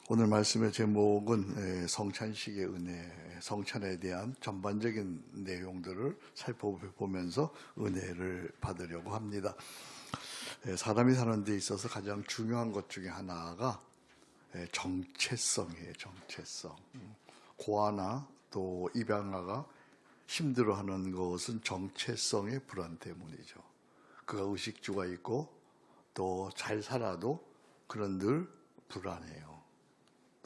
오늘 말씀의 제목은 성찬식의 은혜, 성찬에 대한 전반적인 내용들을 살펴보면서 은혜를 받으려고 합니다. 사람이 사는 데 있어서 가장 중요한 것 중에 하나가 정체성이에요. 정체성. 고아나 또 입양아가 힘들어하는 것은 정체성의 불안 때문이죠. 그가 의식주가 있고 또 잘 살아도 그런 늘 불안해요.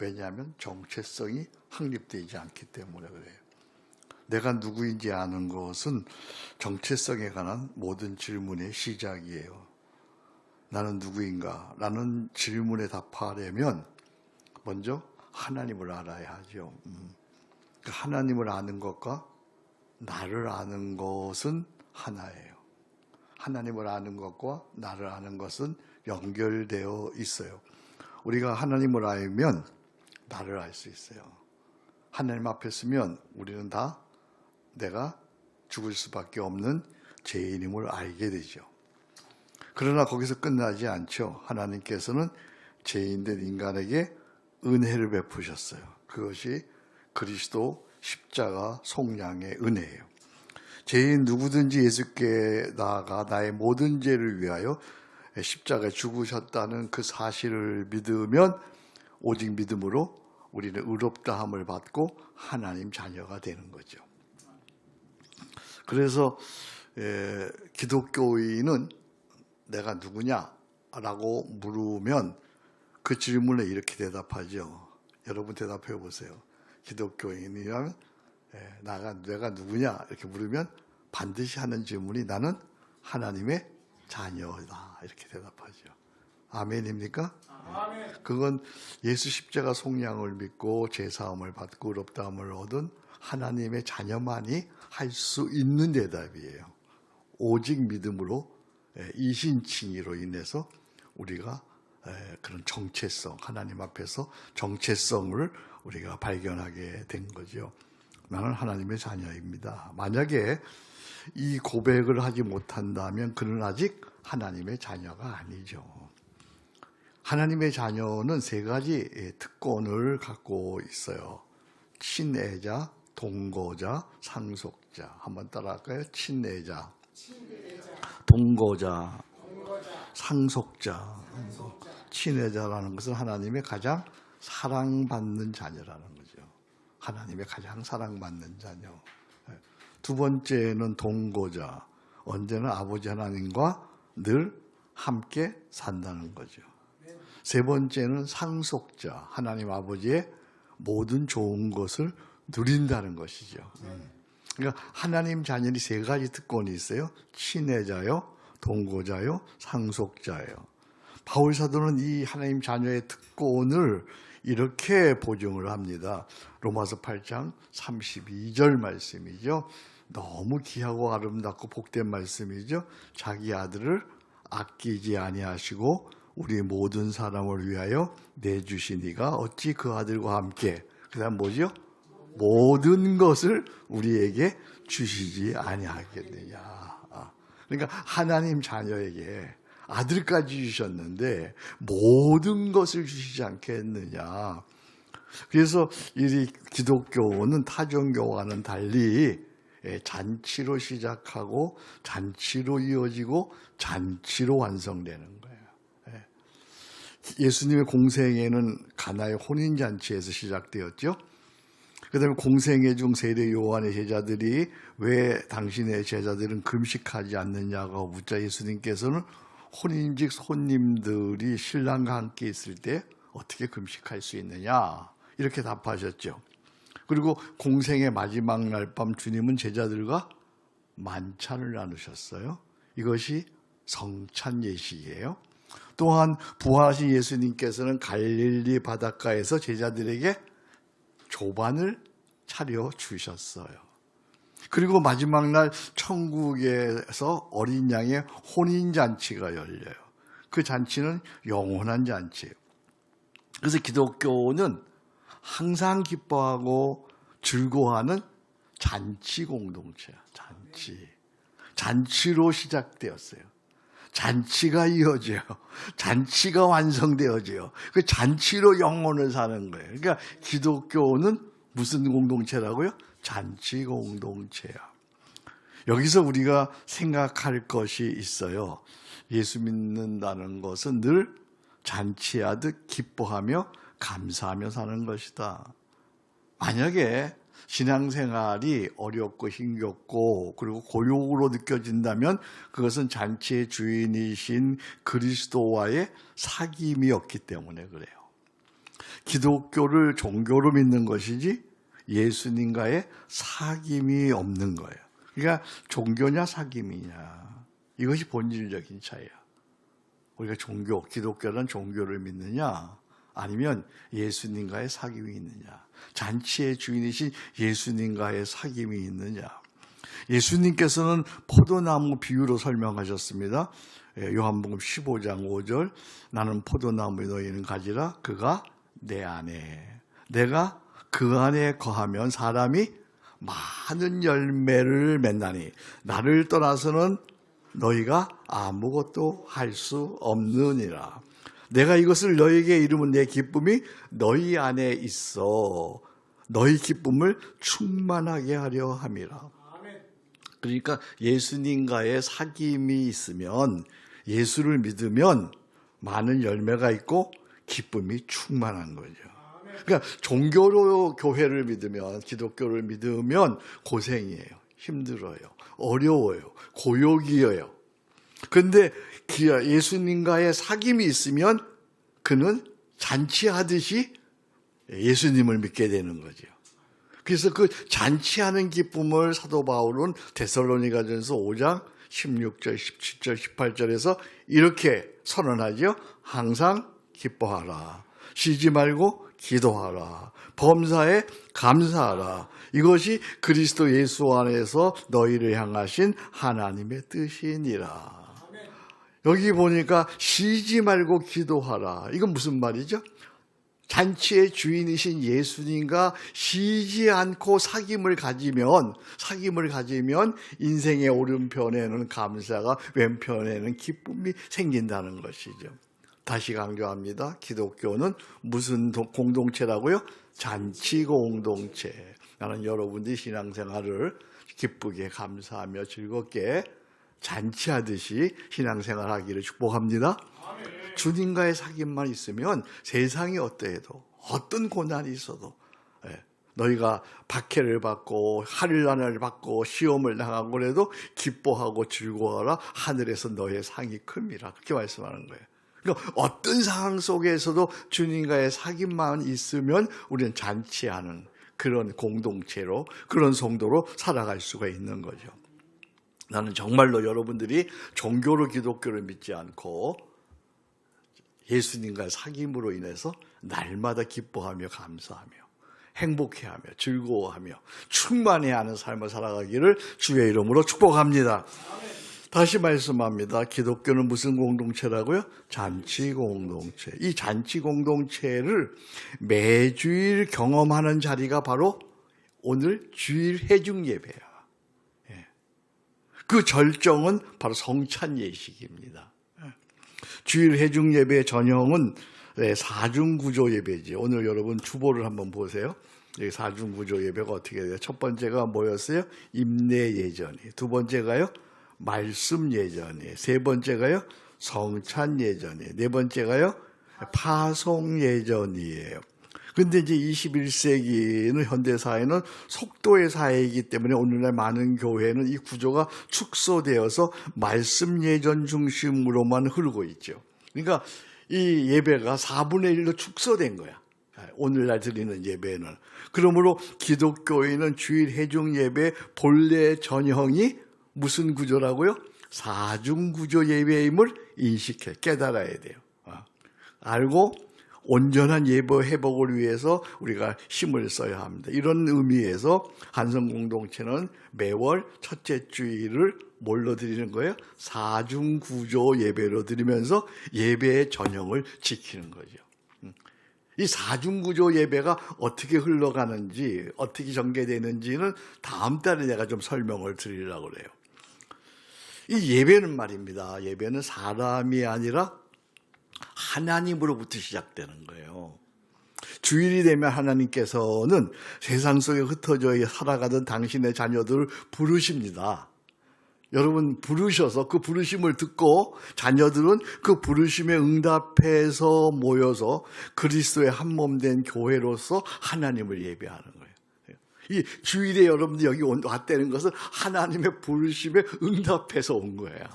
왜냐하면 정체성이 확립되지 않기 때문에 그래요. 내가 누구인지 아는 것은 정체성에 관한 모든 질문의 시작이에요. 나는 누구인가? 라는 질문에 답하려면 먼저 하나님을 알아야 하죠. 하나님을 아는 것과 나를 아는 것은 하나예요. 하나님을 아는 것과 나를 아는 것은 연결되어 있어요. 우리가 하나님을 알면 나를 알 수 있어요. 하나님 앞에 서면 우리는 다 내가 죽을 수밖에 없는 죄인임을 알게 되죠. 그러나 거기서 끝나지 않죠. 하나님께서는 죄인된 인간에게 은혜를 베푸셨어요. 그것이 그리스도 십자가 속량의 은혜예요. 죄인 누구든지 예수께 나아가 나의 모든 죄를 위하여 십자가에 죽으셨다는 그 사실을 믿으면 오직 믿음으로 우리는 의롭다함을 받고 하나님 자녀가 되는 거죠. 그래서 기독교인은 내가 누구냐라고 물으면 그 질문에 이렇게 대답하죠. 여러분 대답해 보세요. 기독교인이라면 내가 누구냐 이렇게 물으면 반드시 하는 질문이 나는 하나님의 자녀다 이렇게 대답하죠. 아멘입니까? 아멘. 그건 예수 십자가 속량을 믿고 죄사함을 받고 의롭다함을 얻은 하나님의 자녀만이 할 수 있는 대답이에요. 오직 믿음으로 이신칭의로 인해서 우리가 그런 정체성, 하나님 앞에서 정체성을 우리가 발견하게 된 거죠. 나는 하나님의 자녀입니다. 만약에 이 고백을 하지 못한다면 그는 아직 하나님의 자녀가 아니죠. 하나님의 자녀는 세 가지 특권을 갖고 있어요. 친애자, 동거자, 상속자. 한번 따라할까요? 친애자, 동거자, 상속자. 친애자라는 것은 하나님의 가장 사랑받는 자녀라는 거죠. 하나님의 가장 사랑받는 자녀. 두 번째는 동거자. 언제나 아버지 하나님과 늘 함께 산다는 거죠. 세 번째는 상속자. 하나님 아버지의 모든 좋은 것을 누린다는 것이죠. 그러니까 하나님 자녀니 세 가지 특권이 있어요. 친애자요, 동거자요, 상속자예요. 바울 사도는 이 하나님 자녀의 특권을 이렇게 보증을 합니다. 로마서 8장 32절 말씀이죠. 너무 귀하고 아름답고 복된 말씀이죠. 자기 아들을 아끼지 아니하시고 우리 모든 사람을 위하여 내주시니가 어찌 그 아들과 함께 그 다음 뭐죠? 모든 것을 우리에게 주시지 아니하겠느냐. 그러니까 하나님 자녀에게 아들까지 주셨는데 모든 것을 주시지 않겠느냐. 그래서 이 기독교는 타 종교와는 달리 잔치로 시작하고 잔치로 이어지고 잔치로 완성되는 거예요. 예수님의 공생애는 가나의 혼인잔치에서 시작되었죠. 그 다음에 공생애 중 세례 요한의 제자들이 왜 당신의 제자들은 금식하지 않느냐고 묻자 예수님께서는 혼인직 손님들이 신랑과 함께 있을 때 어떻게 금식할 수 있느냐 이렇게 답하셨죠. 그리고 공생의 마지막 날 밤 주님은 제자들과 만찬을 나누셨어요. 이것이 성찬 예식이에요. 또한 부활하신 예수님께서는 갈릴리 바닷가에서 제자들에게 조반을 차려 주셨어요. 그리고 마지막 날 천국에서 어린 양의 혼인잔치가 열려요. 그 잔치는 영원한 잔치예요. 그래서 기독교는 항상 기뻐하고 즐거워하는 잔치 공동체야. 잔치로 시작되었어요. 잔치가 이어져요. 잔치가 완성되어져요. 그 잔치로 영혼을 사는 거예요. 그러니까 기독교는 무슨 공동체라고요? 잔치 공동체야. 여기서 우리가 생각할 것이 있어요. 예수 믿는다는 것은 늘 잔치하듯 기뻐하며 감사하며 사는 것이다. 만약에 신앙생활이 어렵고 힘겹고 그리고 고욕으로 느껴진다면 그것은 잔치의 주인이신 그리스도와의 사귐이었기 때문에 그래요. 기독교를 종교로 믿는 것이지 예수님과의 사귐이 없는 거예요. 그러니까 종교냐 사귐이냐, 이것이 본질적인 차이야. 우리가 기독교라는 종교를 믿느냐 아니면 예수님과의 사귐이 있느냐, 잔치의 주인이신 예수님과의 사귐이 있느냐. 예수님께서는 포도나무 비유로 설명하셨습니다. 요한복음 15장 5절, 나는 포도나무에 너희는 가지라, 그가 내 안에, 내가 그 안에 거하면 사람이 많은 열매를 맺나니 나를 떠나서는 너희가 아무것도 할 수 없느니라. 내가 이것을 너희에게 이루면 내 기쁨이 너희 안에 있어 너희 기쁨을 충만하게 하려 함이라. 그러니까 예수님과의 사귐이 있으면, 예수를 믿으면 많은 열매가 있고 기쁨이 충만한 거죠. 그러니까 종교로 교회를 믿으면, 기독교를 믿으면 고생이에요. 힘들어요. 어려워요. 고역이에요. 그런데 예수님과의 사귐이 있으면 그는 잔치하듯이 예수님을 믿게 되는 거죠. 그래서 그 잔치하는 기쁨을 사도 바울은 데살로니가전서 5장 16절, 17절, 18절에서 이렇게 선언하죠. 항상 기뻐하라. 쉬지 말고 기도하라. 범사에 감사하라. 이것이 그리스도 예수 안에서 너희를 향하신 하나님의 뜻이니라. 여기 보니까 쉬지 말고 기도하라. 이건 무슨 말이죠? 잔치의 주인이신 예수님과 쉬지 않고 사귐을 가지면 인생의 오른편에는 감사가, 왼편에는 기쁨이 생긴다는 것이죠. 다시 강조합니다. 기독교는 무슨 공동체라고요? 잔치 공동체. 나는 여러분들이 신앙생활을 기쁘게 감사하며 즐겁게 잔치하듯이 신앙생활하기를 축복합니다. 아멘. 주님과의 사귐만 있으면 세상이 어떠해도, 어떤 고난이 있어도, 너희가 박해를 받고 환난을 받고 시험을 당하고 그래도 기뻐하고 즐거워하라. 하늘에서 너의 상이 큽니다. 그렇게 말씀하는 거예요. 그러니까 어떤 상황 속에서도 주님과의 사귐만 있으면 우리는 잔치하는 그런 공동체로, 그런 성도로 살아갈 수가 있는 거죠. 나는 정말로 여러분들이 종교로 기독교를 믿지 않고 예수님과의 사귐으로 인해서 날마다 기뻐하며 감사하며 행복해하며 즐거워하며 충만해하는 삶을 살아가기를 주의 이름으로 축복합니다. 다시 말씀합니다. 기독교는 무슨 공동체라고요? 잔치 공동체. 이 잔치 공동체를 매주일 경험하는 자리가 바로 오늘 주일 회중 예배야. 그 절정은 바로 성찬 예식입니다. 주일 회중 예배의 전형은 사중구조 예배지. 오늘 여러분 주보를 한번 보세요. 여기 사중구조 예배가 어떻게 돼요? 첫 번째가 뭐였어요? 임내 예전이. 두 번째가요? 말씀 예전이. 세 번째가요? 성찬 예전이. 네 번째가요? 파송 예전이에요. 근데 이제 21세기는 현대사회는 속도의 사회이기 때문에 오늘날 많은 교회는 이 구조가 축소되어서 말씀 예전 중심으로만 흐르고 있죠. 그러니까 이 예배가 4분의 1로 축소된 거야. 오늘날 드리는 예배는. 그러므로 기독교인은 주일 회중 예배 본래 전형이 무슨 구조라고요? 사중구조 예배임을 인식해, 깨달아야 돼요. 알고 온전한 예배 회복을 위해서 우리가 힘을 써야 합니다. 이런 의미에서 한성공동체는 매월 첫째 주일을 뭘로 드리는 거예요? 사중구조 예배로 드리면서 예배의 전형을 지키는 거죠. 이 사중구조 예배가 어떻게 흘러가는지, 어떻게 전개되는지는 다음 달에 내가 좀 설명을 드리려고 그래요. 이 예배는 말입니다. 예배는 사람이 아니라 하나님으로부터 시작되는 거예요. 주일이 되면 하나님께서는 세상 속에 흩어져 살아가던 당신의 자녀들을 부르십니다. 여러분 부르셔서 그 부르심을 듣고 자녀들은 그 부르심에 응답해서 모여서 그리스도의 한 몸 된 교회로서 하나님을 예배하는 거예요. 이 주일에 여러분들 여기 왔다는 것은 하나님의 부르심에 응답해서 온 거예요.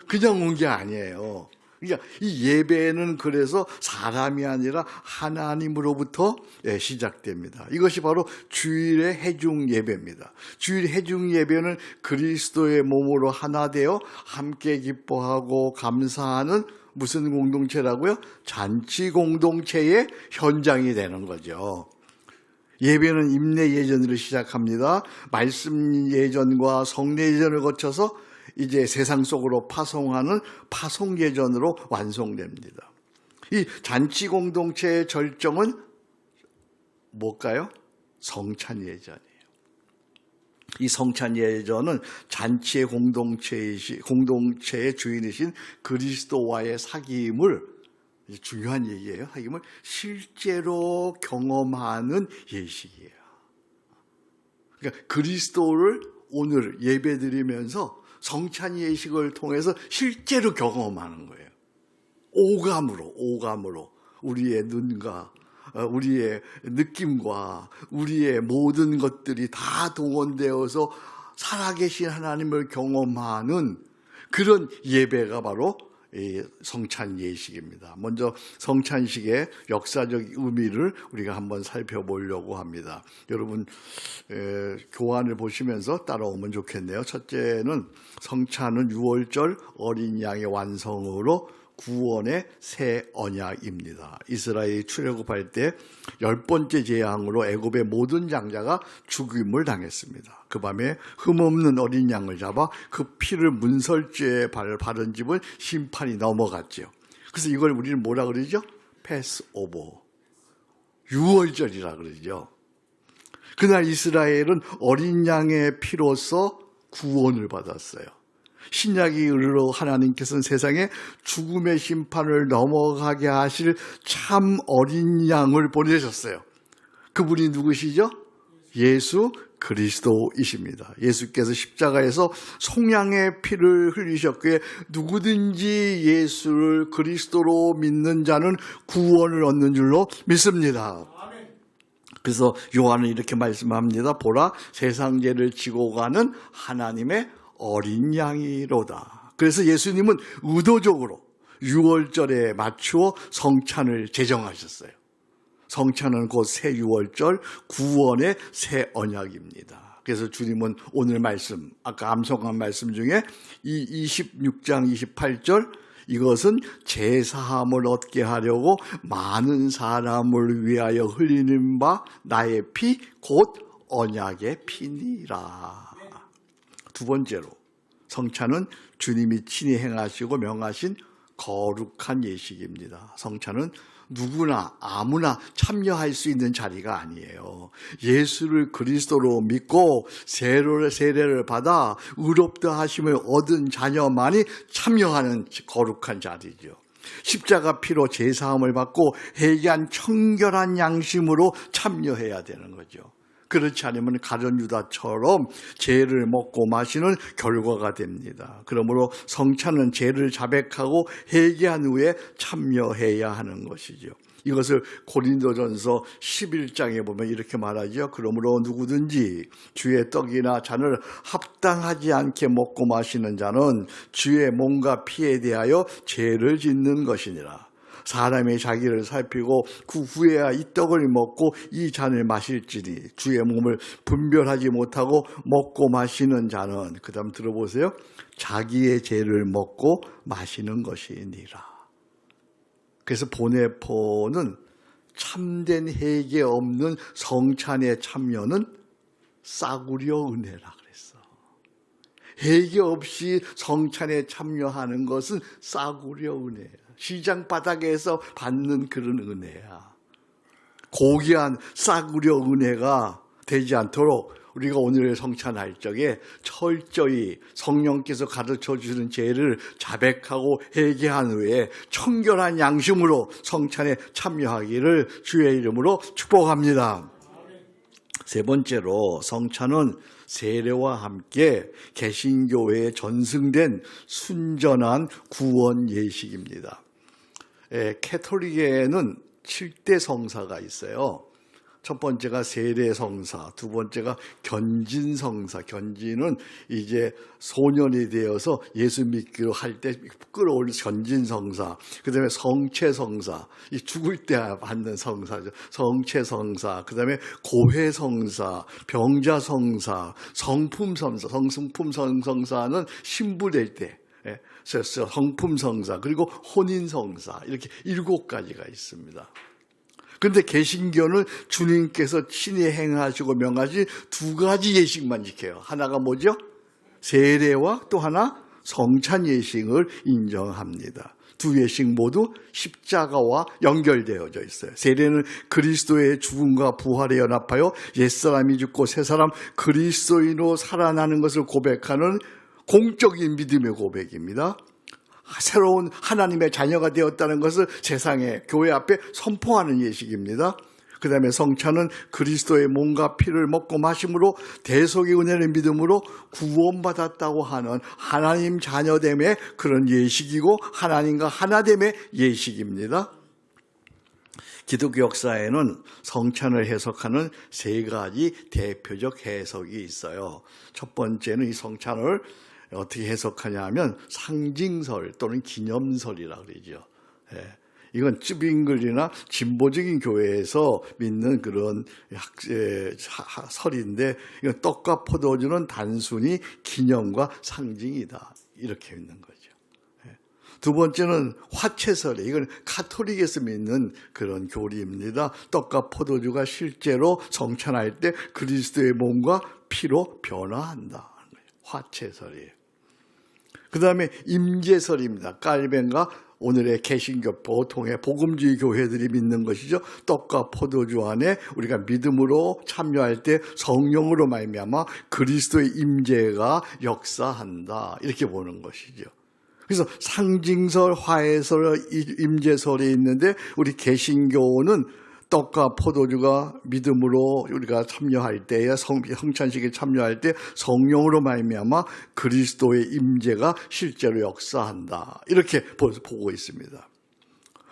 그냥 온 게 아니에요. 그러니까 이 예배는 그래서 사람이 아니라 하나님으로부터 시작됩니다. 이것이 바로 주일의 해중 예배입니다. 주일 해중 예배는 그리스도의 몸으로 하나 되어 함께 기뻐하고 감사하는 무슨 공동체라고요? 잔치 공동체의 현장이 되는 거죠. 예배는 임내 예전으로 시작합니다. 말씀 예전과 성례 예전을 거쳐서 이제 세상 속으로 파송하는 파송 예전으로 완성됩니다. 이 잔치 공동체의 절정은 뭘까요? 성찬 예전이에요. 이 성찬 예전은 잔치의 공동체의 주인이신 그리스도와의 사귐을, 중요한 얘기예요. 사귐을 실제로 경험하는 예식이에요. 그러니까 그리스도를 오늘 예배드리면서 성찬 예식을 통해서 실제로 경험하는 거예요. 오감으로 우리의 눈과 우리의 느낌과 우리의 모든 것들이 다 동원되어서 살아계신 하나님을 경험하는 그런 예배가 바로 성찬 예식입니다. 먼저 성찬식의 역사적 의미를 우리가 한번 살펴보려고 합니다. 여러분 교환을 보시면서 따라오면 좋겠네요. 첫째는 성찬은 유월절 어린 양의 완성으로 구원의 새 언약입니다. 이스라엘이 출애굽할 때 10번째 재앙으로 애굽의 모든 장자가 죽임을 당했습니다. 그 밤에 흠없는 어린 양을 잡아 그 피를 문설주에 바른 집은 심판이 넘어갔죠. 그래서 이걸 우리는 뭐라 그러죠? 패스오버, 유월절이라 그러죠. 그날 이스라엘은 어린 양의 피로서 구원을 받았어요. 신약이 이르러 하나님께서는 세상에 죽음의 심판을 넘어가게 하실 참 어린 양을 보내셨어요. 그분이 누구시죠? 예수 그리스도이십니다. 예수께서 십자가에서 송양의 피를 흘리셨기에 누구든지 예수를 그리스도로 믿는 자는 구원을 얻는 줄로 믿습니다. 그래서 요한은 이렇게 말씀합니다. 보라, 세상 죄를 지고 가는 하나님의 어린 양이로다. 그래서 예수님은 의도적으로 유월절에 맞추어 성찬을 제정하셨어요. 성찬은 곧 새 유월절, 구원의 새 언약입니다. 그래서 주님은 오늘 말씀, 아까 암송한 말씀 중에 이 26장 28절, 이것은 제사함을 얻게 하려고 많은 사람을 위하여 흘리는 바 나의 피, 곧 언약의 피니라. 두 번째로 성찬은 주님이 친히 행하시고 명하신 거룩한 예식입니다. 성찬은 누구나 아무나 참여할 수 있는 자리가 아니에요. 예수를 그리스도로 믿고 세례를 받아 의롭다 하심을 얻은 자녀만이 참여하는 거룩한 자리죠. 십자가 피로 제사함을 받고 회개한 청결한 양심으로 참여해야 되는 거죠. 그렇지 않으면 가룟 유다처럼 죄를 먹고 마시는 결과가 됩니다. 그러므로 성찬은 죄를 자백하고 회개한 후에 참여해야 하는 것이죠. 이것을 고린도전서 11장에 보면 이렇게 말하죠. 그러므로 누구든지 주의 떡이나 잔을 합당하지 않게 먹고 마시는 자는 주의 몸과 피에 대하여 죄를 짓는 것이니라. 사람이 자기를 살피고 그 후에야 이 떡을 먹고 이 잔을 마실지니 주의 몸을 분별하지 못하고 먹고 마시는 자는, 그 다음 들어보세요, 자기의 죄를 먹고 마시는 것이니라. 그래서 보네포는 참된 회개 없는 성찬에 참여는 싸구려 은혜라 그랬어. 회개 없이 성찬에 참여하는 것은 싸구려 은혜야. 시장 바닥에서 받는 그런 은혜야. 고귀한 싸구려 은혜가 되지 않도록 우리가 오늘의 성찬할 적에 철저히 성령께서 가르쳐 주는 죄를 자백하고 회개한 후에 청결한 양심으로 성찬에 참여하기를 주의 이름으로 축복합니다. 세 번째로 성찬은 세례와 함께 개신교회에 전승된 순전한 구원 예식입니다. 캐톨릭에는 7대 성사가 있어요. 첫 번째가 세례성사, 두 번째가 견진성사. 견진은 이제 소년이 되어서 예수 믿기로 할 때 끌어올린 견진성사. 그 다음에 성체성사, 이 죽을 때 받는 성사죠. 성체성사. 그 다음에 고해성사, 병자성사, 성품성사. 성품성사는 신부될 때. 성품성사, 그리고 혼인성사. 이렇게 7가지가 있습니다. 그런데 개신교는 주님께서 친히 행하시고 명하신 2가지 예식만 지켜요. 하나가 뭐죠? 세례와 또 하나 성찬 예식을 인정합니다. 2 예식 모두 십자가와 연결되어져 있어요. 세례는 그리스도의 죽음과 부활에 연합하여 옛사람이 죽고 새사람 그리스도인으로 살아나는 것을 고백하는 공적인 믿음의 고백입니다. 새로운 하나님의 자녀가 되었다는 것을 세상에 교회 앞에 선포하는 예식입니다. 그 다음에 성찬은 그리스도의 몸과 피를 먹고 마심으로 대속의 은혜를 믿음으로 구원받았다고 하는 하나님 자녀됨의 그런 예식이고 하나님과 하나됨의 예식입니다. 기독교 역사에는 성찬을 해석하는 3가지 대표적 해석이 있어요. 첫 번째는 이 성찬을 어떻게 해석하냐 하면 상징설 또는 기념설이라 그러죠. 이건 쯔빙글이나 진보적인 교회에서 믿는 그런 설인데, 이건 떡과 포도주는 단순히 기념과 상징이다, 이렇게 믿는 거죠. 두 번째는 화채설이에요. 이건 가톨릭에서 믿는 그런 교리입니다. 떡과 포도주가 실제로 성찬할 때 그리스도의 몸과 피로 변화한다. 화채설이에요. 그 다음에 임재설입니다. 깔벤과 오늘의 개신교 보통의 복음주의 교회들이 믿는 것이죠. 떡과 포도주 안에 우리가 믿음으로 참여할 때 성령으로 말미암아 그리스도의 임재가 역사한다, 이렇게 보는 것이죠. 그래서 상징설, 화해설, 임재설이 있는데 우리 개신교는 떡과 포도주가 믿음으로 우리가 참여할 때에 성찬식에 참여할 때 성령으로 말미암아 그리스도의 임재가 실제로 역사한다, 이렇게 보고 있습니다.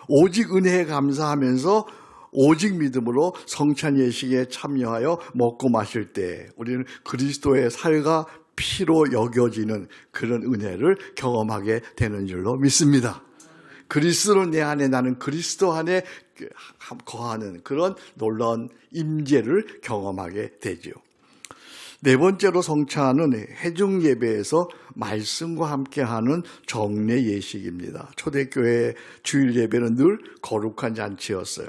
오직 은혜에 감사하면서 오직 믿음으로 성찬 예식에 참여하여 먹고 마실 때 우리는 그리스도의 살과 피로 여겨지는 그런 은혜를 경험하게 되는 줄로 믿습니다. 그리스도 내 안에, 나는 그리스도 안에 거하는 그런 놀라운 임재를 경험하게 되죠. 네 번째로 성찬은 회중 예배에서 말씀과 함께하는 정례 예식입니다. 초대교회 주일 예배는 늘 거룩한 잔치였어요.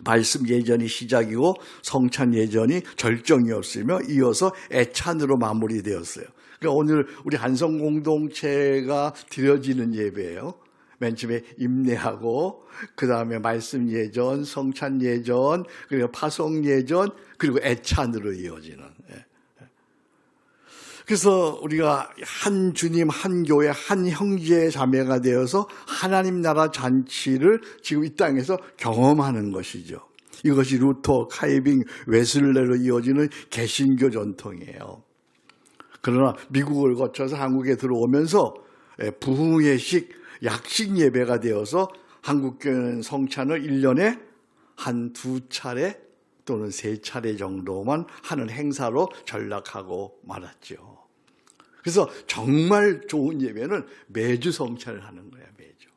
말씀 예전이 시작이고 성찬 예전이 절정이었으며 이어서 애찬으로 마무리되었어요. 그러니까 오늘 우리 한성 공동체가 드려지는 예배예요. 맨 처음에 임례하고 그 다음에 말씀 예전, 성찬 예전, 그리고 파송 예전, 그리고 애찬으로 이어지는. 그래서 우리가 한 주님, 한 교회, 한 형제 자매가 되어서 하나님 나라 잔치를 지금 이 땅에서 경험하는 것이죠. 이것이 루터, 카이빙, 웨슬레로 이어지는 개신교 전통이에요. 그러나 미국을 거쳐서 한국에 들어오면서 부흥예식, 약식 예배가 되어서 한국교회는 성찬을 1년에 한 2차례 또는 3차례 정도만 하는 행사로 전락하고 말았죠. 그래서 정말 좋은 예배는 매주 성찬을 하는 거야, 매주.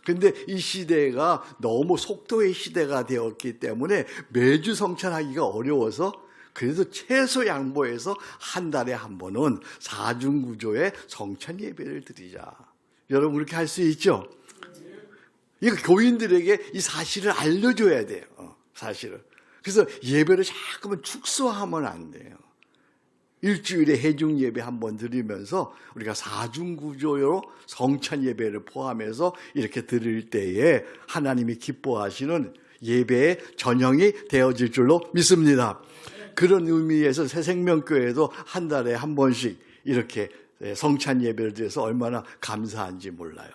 그런데 이 시대가 너무 속도의 시대가 되었기 때문에 매주 성찬하기가 어려워서 그래도 최소 양보해서 한 달에 한 번은 4중구조의 성찬 예배를 드리자. 여러분 그렇게 할 수 있죠? 이거 교인들에게 이 사실을 알려줘야 돼요. 사실을. 그래서 예배를 자꾸만 축소하면 안 돼요. 일주일에 해중 예배 한번 드리면서 우리가 4중구조로 성찬 예배를 포함해서 이렇게 드릴 때에 하나님이 기뻐하시는 예배의 전형이 되어질 줄로 믿습니다. 그런 의미에서 새생명교회도 한 달에 한 번씩 이렇게 성찬 예배를 드려서 얼마나 감사한지 몰라요.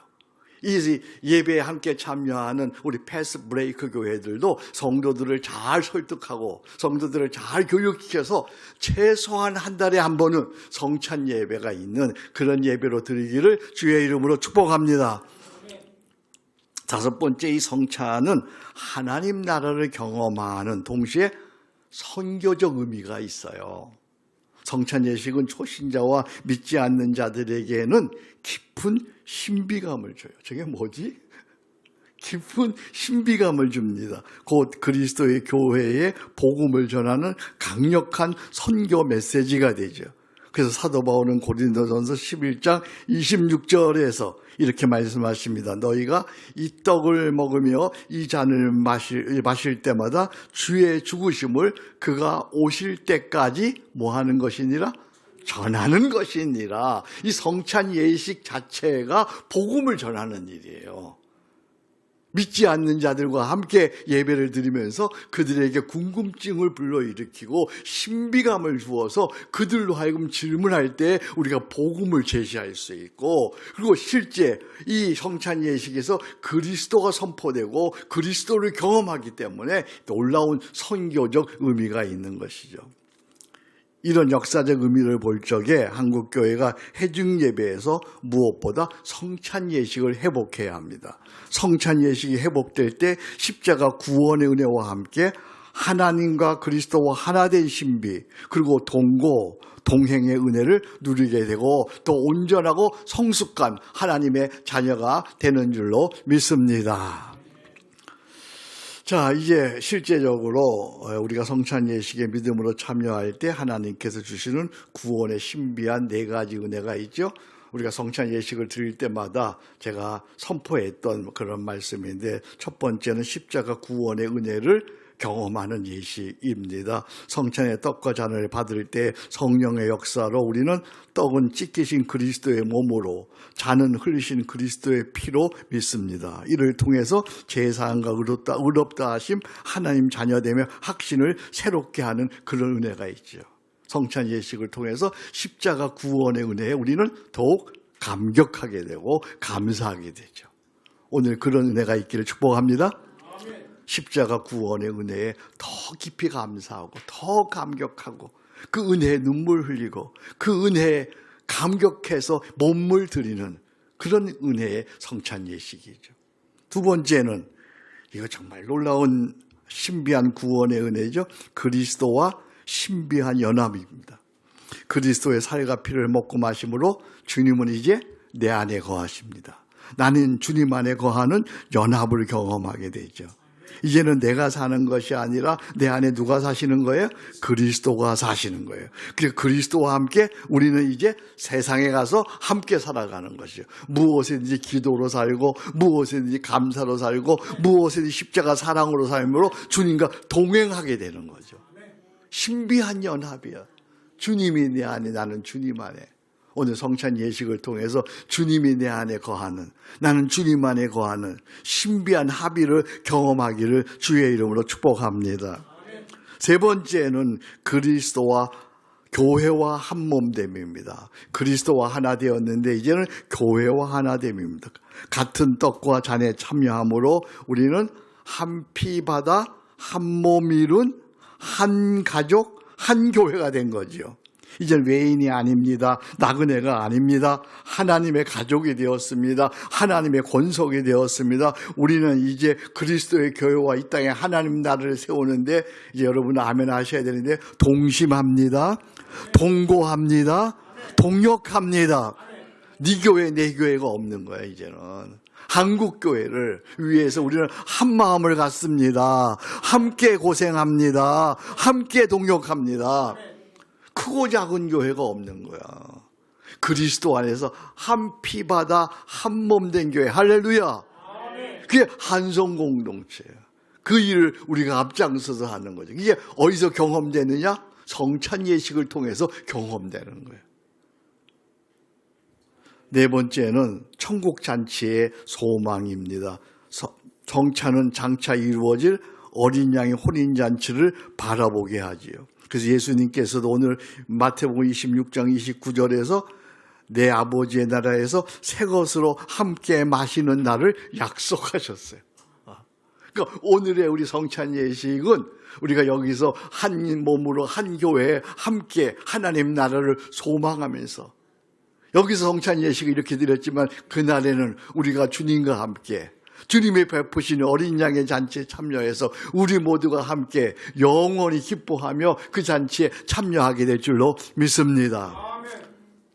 이 예배에 함께 참여하는 우리 패스 브레이크 교회들도 성도들을 잘 설득하고 성도들을 잘 교육시켜서 최소한 한 달에 한 번은 성찬 예배가 있는 그런 예배로 드리기를 주의 이름으로 축복합니다. 다섯 번째, 이 성찬은 하나님 나라를 경험하는 동시에 선교적 의미가 있어요. 성찬 예식은 초신자와 믿지 않는 자들에게는 깊은 신비감을 줘요. 저게 뭐지? 깊은 신비감을 줍니다. 곧 그리스도의 교회에 복음을 전하는 강력한 선교 메시지가 되죠. 그래서 사도 바울은 고린도전서 11장 26절에서 이렇게 말씀하십니다. 너희가 이 떡을 먹으며 이 잔을 마실 때마다 주의 죽으심을 그가 오실 때까지 뭐 하는 것이니라? 전하는 것이니라. 이 성찬 예식 자체가 복음을 전하는 일이에요. 믿지 않는 자들과 함께 예배를 드리면서 그들에게 궁금증을 불러일으키고 신비감을 주어서 그들로 하여금 질문할 때 우리가 복음을 제시할 수 있고, 그리고 실제 이 성찬 예식에서 그리스도가 선포되고 그리스도를 경험하기 때문에 놀라운 선교적 의미가 있는 것이죠. 이런 역사적 의미를 볼 적에 한국교회가 해중 예배에서 무엇보다 성찬 예식을 회복해야 합니다. 성찬 예식이 회복될 때 십자가 구원의 은혜와 함께 하나님과 그리스도와 하나 된 신비, 그리고 동고, 동행의 은혜를 누리게 되고 또 온전하고 성숙한 하나님의 자녀가 되는 줄로 믿습니다. 자, 이제 실제적으로 우리가 성찬 예식에 믿음으로 참여할 때 하나님께서 주시는 구원의 신비한 네 가지 은혜가 있죠. 우리가 성찬 예식을 드릴 때마다 제가 선포했던 그런 말씀인데, 첫 번째는 십자가 구원의 은혜를 경험하는 예식입니다. 성찬의 떡과 잔을 받을 때 성령의 역사로 우리는 떡은 찢기신 그리스도의 몸으로, 잔은 흘리신 그리스도의 피로 믿습니다. 이를 통해서 제사함과 의롭다 하심, 하나님 자녀되며 확신을 새롭게 하는 그런 은혜가 있죠. 성찬 예식을 통해서 십자가 구원의 은혜에 우리는 더욱 감격하게 되고 감사하게 되죠. 오늘 그런 은혜가 있기를 축복합니다. 십자가 구원의 은혜에 더 깊이 감사하고 더 감격하고 그 은혜에 눈물 흘리고 그 은혜에 감격해서 몸을 드리는 그런 은혜의 성찬 예식이죠. 두 번째는 이거 정말 놀라운 신비한 구원의 은혜죠. 그리스도와 신비한 연합입니다. 그리스도의 살과 피를 먹고 마심으로 주님은 이제 내 안에 거하십니다. 나는 주님 안에 거하는 연합을 경험하게 되죠. 이제는 내가 사는 것이 아니라 내 안에 누가 사시는 거예요? 그리스도가 사시는 거예요. 그래서 그리스도와 함께 우리는 이제 세상에 가서 함께 살아가는 것이죠. 무엇이든지 기도로 살고 무엇이든지 감사로 살고 무엇이든지 십자가 사랑으로 삶으로 주님과 동행하게 되는 거죠. 신비한 연합이야. 주님이 내 안에, 나는 주님 안에. 오늘 성찬 예식을 통해서 주님이 내 안에 거하는, 나는 주님 안에 거하는 신비한 합의를 경험하기를 주의 이름으로 축복합니다. 세 번째는 그리스도와 교회와 한몸됨입니다. 그리스도와 하나 되었는데 이제는 교회와 하나됨입니다. 같은 떡과 잔에 참여함으로 우리는 한 피 받아 한 몸 이룬 한 가족, 한 교회가 된 거죠. 이제는 외인이 아닙니다. 나그네가 아닙니다. 하나님의 가족이 되었습니다. 하나님의 권속이 되었습니다. 우리는 이제 그리스도의 교회와 이 땅에 하나님 나라를 세우는데 이제 여러분 아멘 하셔야 되는데 동심합니다. 동고합니다. 동역합니다. 네 교회 내 교회가 없는 거야. 이제는 한국 교회를 위해서 우리는 한 마음을 갖습니다. 함께 고생합니다. 함께 동역합니다. 크고 작은 교회가 없는 거야. 그리스도 안에서 한 피 받아 한 몸 된 교회. 할렐루야. 그게 한성 공동체야. 그 일을 우리가 앞장서서 하는 거죠. 이게 어디서 경험되느냐? 성찬 예식을 통해서 경험되는 거예요. 네 번째는 천국 잔치의 소망입니다. 성찬은 장차 이루어질 어린 양의 혼인 잔치를 바라보게 하지요. 그래서 예수님께서도 오늘 마태복음 26장 29절에서 내 아버지의 나라에서 새 것으로 함께 마시는 날을 약속하셨어요. 그러니까 오늘의 우리 성찬 예식은 우리가 여기서 한 몸으로 한 교회에 함께 하나님 나라를 소망하면서, 여기서 성찬 예식을 이렇게 드렸지만 그날에는 우리가 주님과 함께 주님이 베푸시는 어린 양의 잔치에 참여해서 우리 모두가 함께 영원히 기뻐하며 그 잔치에 참여하게 될 줄로 믿습니다.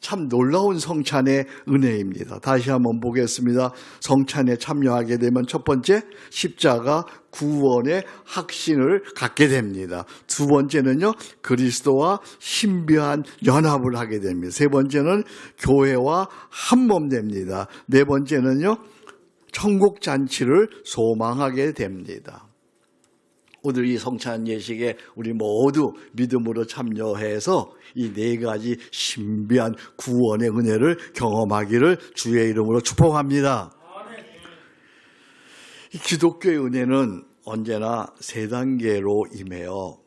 참 놀라운 성찬의 은혜입니다. 다시 한번 보겠습니다. 성찬에 참여하게 되면 첫 번째, 십자가 구원의 확신을 갖게 됩니다. 두 번째는요, 그리스도와 신비한 연합을 하게 됩니다. 세 번째는 교회와 한 몸 됩니다. 네 번째는요, 천국 잔치를 소망하게 됩니다. 오늘 이 성찬 예식에 우리 모두 믿음으로 참여해서 이 네 가지 신비한 구원의 은혜를 경험하기를 주의 이름으로 축복합니다. 이 기독교의 은혜는 언제나 세 단계로 임해요.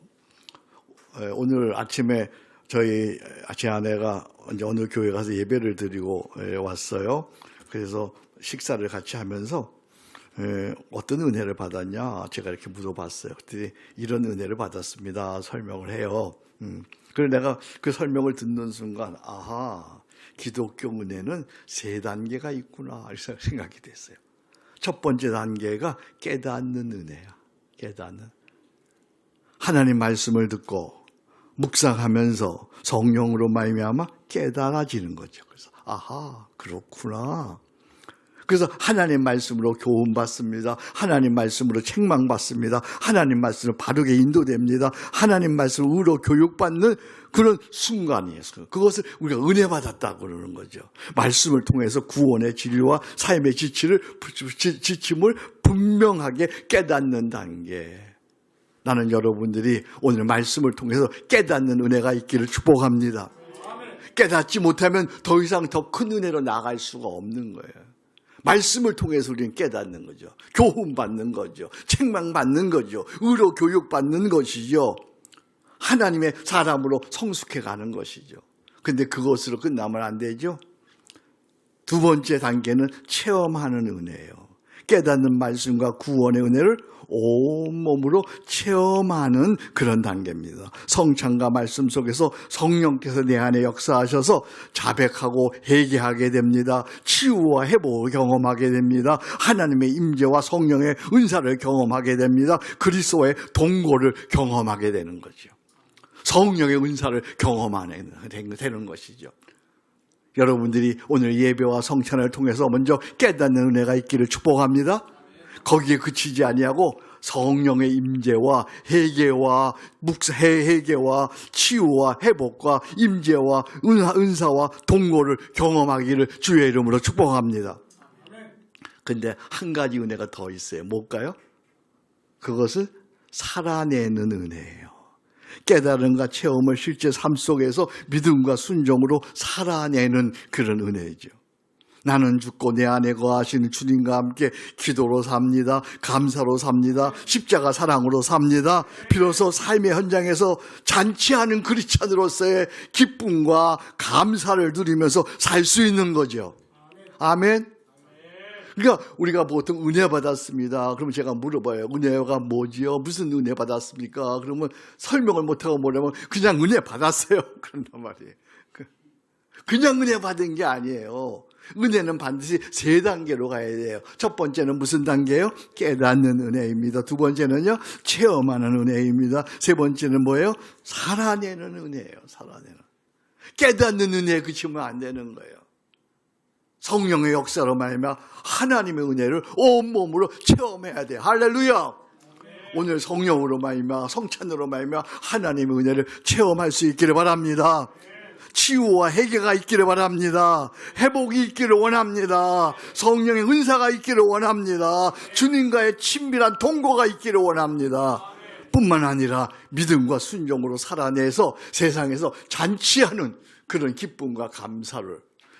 오늘 아침에 제 아내가 어느 교회 가서 예배를 드리고 왔어요. 그래서 식사를 같이 하면서 어떤 은혜를 받았냐 제가 이렇게 물어봤어요. 그랬더니 이런 은혜를 받았습니다 설명을 해요. 그래서 내가 그 설명을 듣는 순간 아하, 기독교 은혜는 세 단계가 있구나 이렇게 생각이 됐어요. 첫 번째 단계가 깨닫는 은혜야. 깨닫는, 하나님 말씀을 듣고 묵상하면서 성령으로 말미암아 깨달아지는 거죠. 그래서 아하, 그렇구나. 그래서 하나님 말씀으로 교훈받습니다. 하나님 말씀으로 책망받습니다. 하나님 말씀으로 바르게 인도됩니다. 하나님 말씀으로 의로 교육받는 그런 순간이에요. 그것을 우리가 은혜 받았다고 그러는 거죠. 말씀을 통해서 구원의 진리와 삶의 지침을 분명하게 깨닫는 단계. 나는 여러분들이 오늘 말씀을 통해서 깨닫는 은혜가 있기를 축복합니다. 깨닫지 못하면 더 이상 더 큰 은혜로 나갈 수가 없는 거예요. 말씀을 통해서 우리는 깨닫는 거죠. 교훈받는 거죠. 책망받는 거죠. 의로 교육받는 것이죠. 하나님의 사람으로 성숙해가는 것이죠. 근데 그것으로 끝나면 안 되죠. 두 번째 단계는 체험하는 은혜예요. 깨닫는 말씀과 구원의 은혜를 온몸으로 체험하는 그런 단계입니다. 성찬과 말씀 속에서 성령께서 내 안에 역사하셔서 자백하고 회개하게 됩니다. 치유와 회복을 경험하게 됩니다. 하나님의 임재와 성령의 은사를 경험하게 됩니다. 그리스도의 동거를 경험하게 되는 거죠. 성령의 은사를 경험하게 되는 것이죠. 여러분들이 오늘 예배와 성찬을 통해서 먼저 깨닫는 은혜가 있기를 축복합니다. 거기에 그치지 아니하고 성령의 임재와 회개와 회개와 치유와 회복과 임재와 은사와 동거를 경험하기를 주의 이름으로 축복합니다. 근데 한 가지 은혜가 더 있어요. 뭘까요? 그것은 살아내는 은혜예요. 깨달음과 체험을 실제 삶 속에서 믿음과 순종으로 살아내는 그런 은혜죠. 나는 죽고 내 안에 거하시는 주님과 함께 기도로 삽니다. 감사로 삽니다. 십자가 사랑으로 삽니다. 비로소 삶의 현장에서 잔치하는 그리스도인으로서의 기쁨과 감사를 누리면서 살 수 있는 거죠. 아멘. 그러니까 우리가 보통 은혜 받았습니다. 그러면 제가 물어봐요. 은혜가 뭐지요? 무슨 은혜 받았습니까? 그러면 설명을 못하고 뭐냐면 그냥 은혜 받았어요. 그런단 말이에요. 그냥 은혜 받은 게 아니에요. 은혜는 반드시 세 단계로 가야 돼요. 첫 번째는 무슨 단계예요? 깨닫는 은혜입니다. 두 번째는요, 체험하는 은혜입니다. 세 번째는 뭐예요? 살아내는 은혜예요. 살아내는. 깨닫는 은혜에 그치면 안 되는 거예요. 성령의 역사로 말미암아 하나님의 은혜를 온몸으로 체험해야 돼요. 할렐루야. 오늘 성령으로 말미암아 성찬으로 말미암아 하나님의 은혜를 체험할 수 있기를 바랍니다. 치유와 회개가 있기를 바랍니다. 회복이 있기를 원합니다. 성령의 은사가 있기를 원합니다. 주님과의 친밀한 동거가 있기를 원합니다. 뿐만 아니라 믿음과 순종으로 살아내서 세상에서 잔치하는 그런 기쁨과 감사를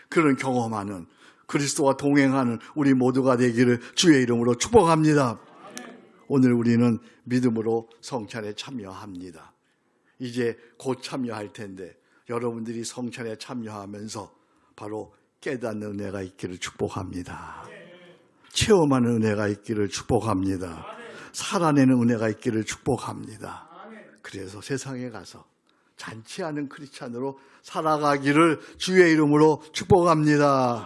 그런 경험하는 그리스도와 동행하는 우리 모두가 되기를 주의 이름으로 축복합니다. 오늘 우리는 믿음으로 성찬에 참여합니다. 이제 곧 참여할 텐데 여러분들이 성찬에 참여하면서 바로 깨닫는 은혜가 있기를 축복합니다. 체험하는 은혜가 있기를 축복합니다. 살아내는 은혜가 있기를 축복합니다. 그래서 세상에 가서 잔치하는 크리스찬으로 살아가기를 주의 이름으로 축복합니다.